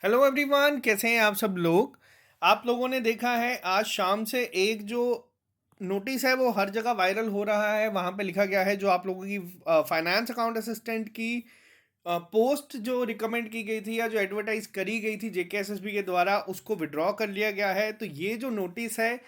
Hello everyone, कैसे हैं आप सब लोग। आप लोगों ने देखा है आज शाम से एक जो नोटिस है वो हर जगह वायरल हो रहा है। वहाँ पे लिखा गया है जो आप लोगों की फाइनेंस अकाउंट असिस्टेंट की पोस्ट जो रिकमेंड की गई थी या जो एडवर्टाइज करी गई थी जेकेएसएसबी के द्वारा, उसको विड्रॉ कर लिया गया है। तो ये जो नोटिस है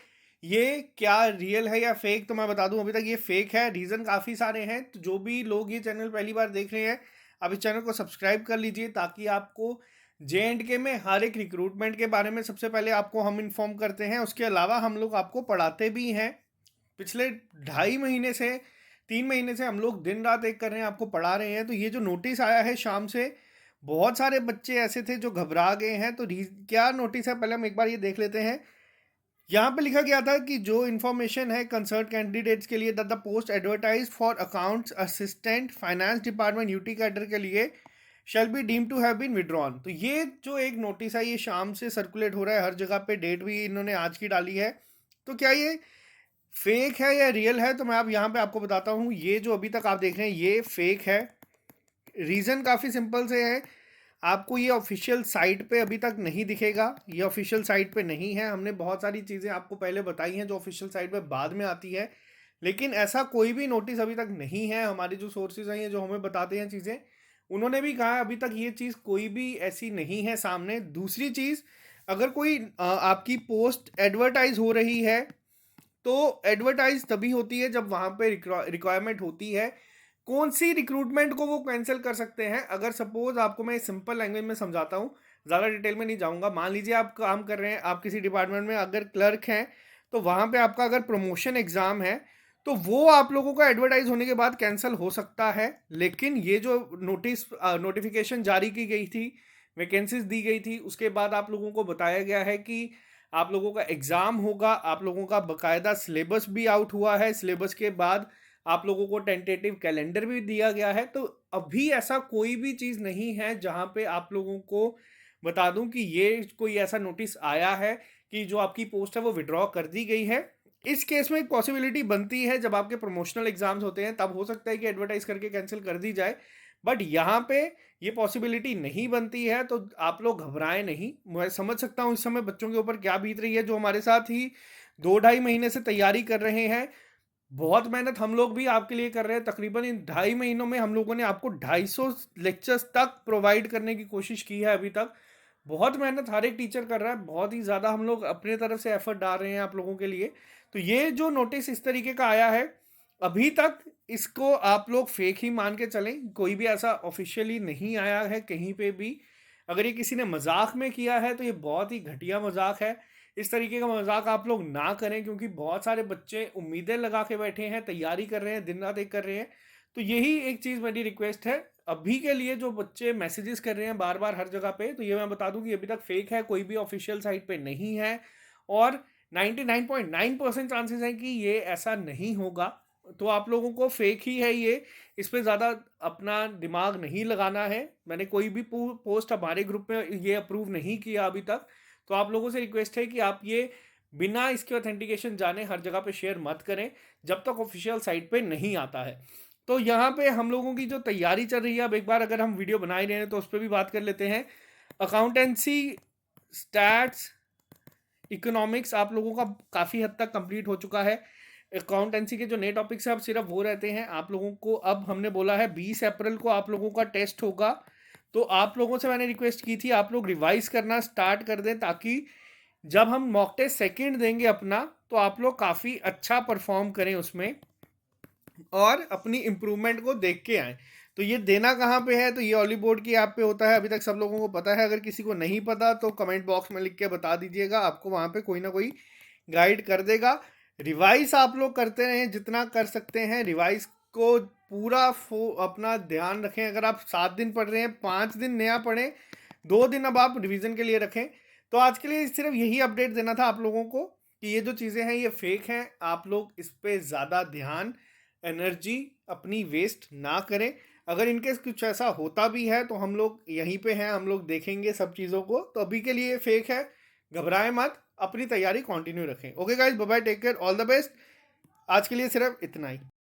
ये क्या रियल है या फेक, तो मैं बता दूं अभी तक ये फेक है। रीज़न काफ़ी सारे हैं। तो जो भी लोग ये चैनल पहली बार देख रहे हैं, आप इस चैनल को सब्सक्राइब कर लीजिए ताकि आपको जे में हर एक रिक्रूटमेंट के बारे में सबसे पहले आपको हम इन्फॉर्म करते हैं। उसके अलावा हम लोग आपको पढ़ाते भी हैं। पिछले 2.5 महीने से 3 महीने से हम लोग दिन रात एक कर रहे हैं, आपको पढ़ा रहे हैं। तो ये जो नोटिस आया है शाम से, बहुत सारे बच्चे ऐसे थे जो घबरा गए हैं। तो क्या नोटिस है पहले हम एक बार ये देख लेते हैं। यहाँ पे लिखा गया था कि जो इन्फॉर्मेशन है कंसर्न कैंडिडेट्स के लिए that the post advertise for accounts assistant finance department UT cadre के लिए shall be deem to have been withdrawn. तो ये जो एक नोटिस है ये शाम से सर्कुलेट हो रहा है हर जगह पे, डेट भी इन्होंने आज की डाली है। तो क्या ये फेक है या रियल है, तो मैं अब यहाँ पे आपको बताता हूँ। ये जो अभी तक आप देख रहे हैं ये फेक है। रीज़न काफ़ी सिंपल से है। आपको ये ऑफिशियल साइट पे अभी तक नहीं दिखेगा, ये ऑफिशियल साइट पे नहीं है। हमने बहुत सारी चीज़ें आपको पहले बताई हैं जो ऑफिशियल साइट पे बाद में आती है, लेकिन ऐसा कोई भी नोटिस अभी तक नहीं है। हमारे जो सोर्सेज हैं ये जो हमें बताते हैं चीज़ें, उन्होंने भी कहा है अभी तक ये चीज़ कोई भी ऐसी नहीं है सामने। दूसरी चीज़, अगर कोई आपकी पोस्ट एडवर्टाइज हो रही है तो एडवर्टाइज तभी होती है जब वहाँ पे रिक्वायरमेंट होती है। कौन सी रिक्रूटमेंट को वो कैंसिल कर सकते हैं, अगर सपोज आपको मैं सिंपल लैंग्वेज में समझाता हूँ, ज़्यादा डिटेल में नहीं जाऊँगा। मान लीजिए आप काम कर रहे हैं, आप किसी डिपार्टमेंट में अगर क्लर्क हैं, तो वहाँ पे आपका अगर प्रमोशन एग्ज़ाम है तो वो आप लोगों का एडवर्टाइज होने के बाद कैंसिल हो सकता है। लेकिन ये जो नोटिफिकेशन जारी की गई थी, वैकेंसीज दी गई थी, उसके बाद आप लोगों को बताया गया है कि आप लोगों का एग्ज़ाम होगा। आप लोगों का बकायदा सिलेबस भी आउट हुआ है। सिलेबस के बाद आप लोगों को टेंटेटिव कैलेंडर भी दिया गया है। तो अभी ऐसा कोई भी चीज़ नहीं है जहाँ पे आप लोगों को बता दूं कि ये कोई ऐसा नोटिस आया है कि जो आपकी पोस्ट है वो विड्रॉ कर दी गई है। इस केस में एक पॉसिबिलिटी बनती है, जब आपके प्रमोशनल एग्जाम्स होते हैं तब हो सकता है कि एडवर्टाइज करके कैंसिल कर दी जाए, बट यहाँ पे ये पॉसिबिलिटी नहीं बनती है। तो आप लोग घबराएं नहीं। मैं समझ सकता हूँ इस समय बच्चों के ऊपर क्या बीत रही है, जो हमारे साथ ही 2-2.5 महीने से तैयारी कर रहे हैं। बहुत मेहनत हम लोग भी आपके लिए कर रहे हैं। तकरीबन इन 2.5 महीनों में हम लोगों ने आपको 250 लेक्चर्स तक प्रोवाइड करने की कोशिश की है अभी तक। बहुत मेहनत हर एक टीचर कर रहा है, बहुत ही ज़्यादा हम लोग अपने तरफ से एफर्ट डाल रहे हैं आप लोगों के लिए। तो ये जो नोटिस इस तरीके का आया है, अभी तक इसको आप लोग फेक ही मान के चलें। कोई भी ऐसा ऑफिशियली नहीं आया है कहीं पे भी। अगर ये किसी ने मजाक में किया है तो ये बहुत ही घटिया मजाक है। इस तरीके का मजाक आप लोग ना करें, क्योंकि बहुत सारे बच्चे उम्मीदें लगा के बैठे हैं, तैयारी कर रहे हैं, दिन रात एक कर रहे हैं। तो यही एक चीज़ मेरी रिक्वेस्ट है अभी के लिए। जो बच्चे मैसेजेस कर रहे हैं बार बार हर जगह पे, तो ये मैं बता दूं कि अभी तक फेक है, कोई भी ऑफिशियल साइट पे नहीं है। और 99.9% चांसेस हैं कि ये ऐसा नहीं होगा। तो आप लोगों को फेक ही है ये, इस पे ज़्यादा अपना दिमाग नहीं लगाना है। मैंने कोई भी पोस्ट हमारे ग्रुप में ये अप्रूव नहीं किया अभी तक। तो आप लोगों से रिक्वेस्ट है कि आप ये बिना इसके ऑथेंटिकेशन जाने हर जगह पे शेयर मत करें जब तक ऑफिशियल साइट पे नहीं आता है। तो यहाँ पे हम लोगों की जो तैयारी चल रही है, अब एक बार अगर हम वीडियो बना ही रहे हैं तो उस पर भी बात कर लेते हैं। अकाउंटेंसी, स्टैट्स, इकोनॉमिक्स आप लोगों का काफ़ी हद तक कंप्लीट हो चुका है। अकाउंटेंसी के जो नए टॉपिक्स हैं अब सिर्फ वो रहते हैं आप लोगों को। अब हमने बोला है 20 अप्रैल को आप लोगों का टेस्ट होगा। तो आप लोगों से मैंने रिक्वेस्ट की थी आप लोग रिवाइज करना स्टार्ट कर दें, ताकि जब हम मॉक टेस्ट सेकेंड देंगे अपना, तो आप लोग काफ़ी अच्छा परफॉर्म करें उसमें और अपनी इम्प्रूवमेंट को देख के आए। तो ये देना कहाँ पे है, तो ये ऑली बोर्ड की ऐप पे होता है। अभी तक सब लोगों को पता है। अगर किसी को नहीं पता तो कमेंट बॉक्स में लिख के बता दीजिएगा, आपको वहाँ पे कोई ना कोई गाइड कर देगा। रिवाइज आप लोग करते रहें जितना कर सकते हैं। रिवाइज को पूरा अपना ध्यान रखें। अगर आप 7 दिन पढ़ रहे हैं, 5 दिन नया पढ़ें, 2 दिन अब आप रिवीजन के लिए रखें। तो आज के लिए सिर्फ यही अपडेट देना था आप लोगों को कि ये जो चीज़ें हैं ये फेक हैं। आप लोग इस पर ज़्यादा ध्यान, एनर्जी अपनी वेस्ट ना करें। अगर इनकेस कुछ ऐसा होता भी है तो हम लोग यहीं पे हैं, हम लोग देखेंगे सब चीज़ों को। तो अभी के लिए फेक है, घबराएं मत, अपनी तैयारी कंटिन्यू रखें। Okay guys, bye bye, take care, all the best. आज के लिए सिर्फ इतना ही।